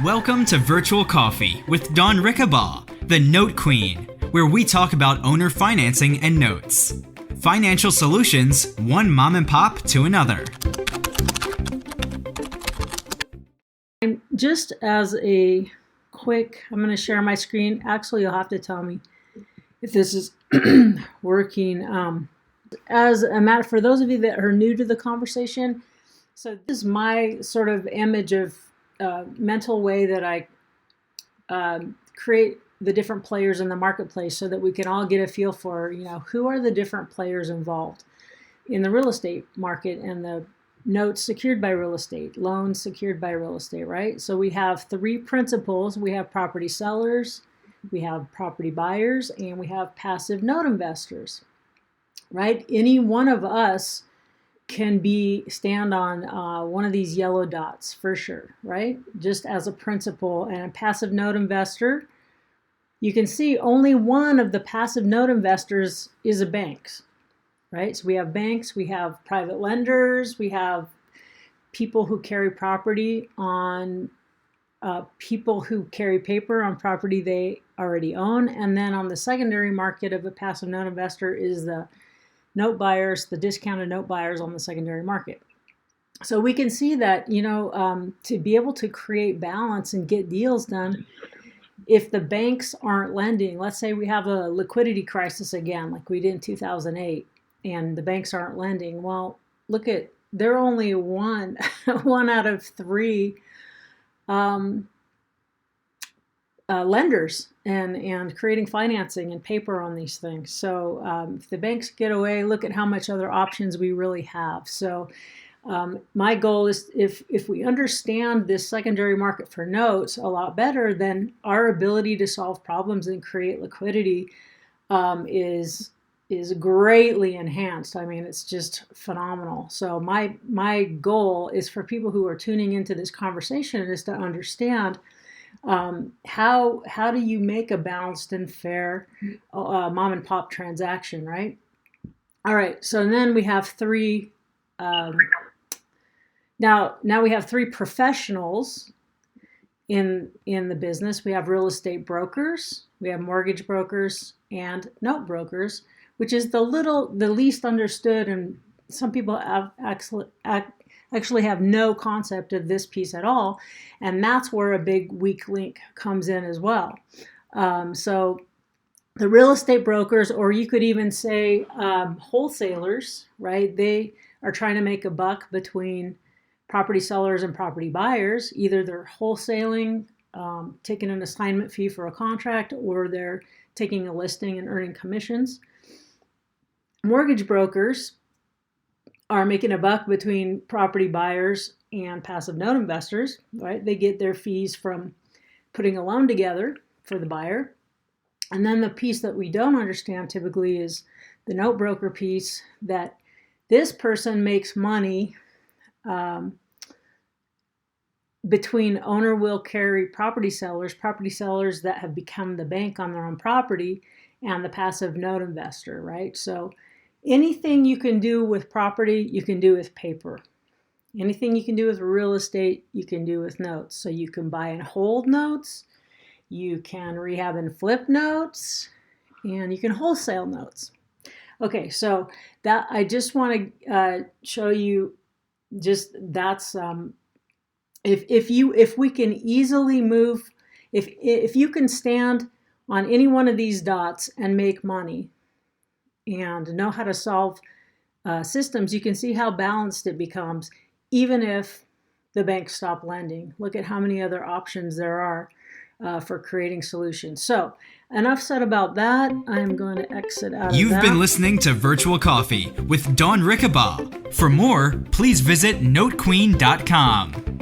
Welcome to Virtual Coffee with Dawn Rickabaugh, the Note Queen, where we talk about owner financing and notes. Financial solutions, one mom and pop to another. Just as a quick, I'm going to share my screen. Actually, you'll have to tell me if this is working. As a matter, for those of you that are new to the conversation, so this is my sort of image of mental way that I create the different players in the marketplace so that we can all get a feel for, who are the different players involved in the real estate market and the notes secured by real estate, loans secured by real estate, right? So we have three principles. We have property sellers, we have property buyers, and we have passive note investors, right? Any one of us can stand on one of these yellow dots for sure, right? Just as a principal. And a passive note investor, you can see only one of the passive note investors is a bank, right? So we have banks, we have private lenders, we have people who carry property on people who carry paper on property they already own. And then on the secondary market of a passive note investor is the note buyers, the discounted note buyers on the secondary market. So we can see that, to be able to create balance and get deals done, if the banks aren't lending, let's say we have a liquidity crisis again, like we did in 2008, and the banks aren't lending. Well, they're only one out of three lenders and creating financing and paper on these things. So if the banks get away, look at how much other options we really have. So my goal is if we understand this secondary market for notes a lot better, then our ability to solve problems and create liquidity is greatly enhanced. I mean, it's just phenomenal. So my goal is for people who are tuning into this conversation is to understand how do you make a balanced and fair mom and pop transaction, right? All right. So then we have three. Now we have three professionals in the business. We have real estate brokers, we have mortgage brokers, and note brokers, which is the least understood, and some people have actually have no concept of this piece at all, and that's where a big weak link comes in as well. So the real estate brokers, or you could even say wholesalers, right? They are trying to make a buck between property sellers and property buyers. Either they're wholesaling, taking an assignment fee for a contract, or they're taking a listing and earning commissions. Mortgage brokers are making a buck between property buyers and passive note investors, right? They get their fees from putting a loan together for the buyer. And then the piece that we don't understand typically is the note broker piece, that this person makes money between owner will carry property sellers that have become the bank on their own property, and the passive note investor, right? So anything you can do with property, you can do with paper. Anything you can do with real estate, you can do with notes. So you can buy and hold notes, you can rehab and flip notes, and you can wholesale notes. Okay, so that I just want to show you just that's if we can easily move, if you can stand on any one of these dots and make money and know how to solve systems, you can see how balanced it becomes, even if the banks stop lending. Look at how many other options there are for creating solutions. So enough said about that. I'm going to exit out of that. You've been listening to Virtual Coffee with Dawn Rickabaugh. For more, please visit notequeen.com.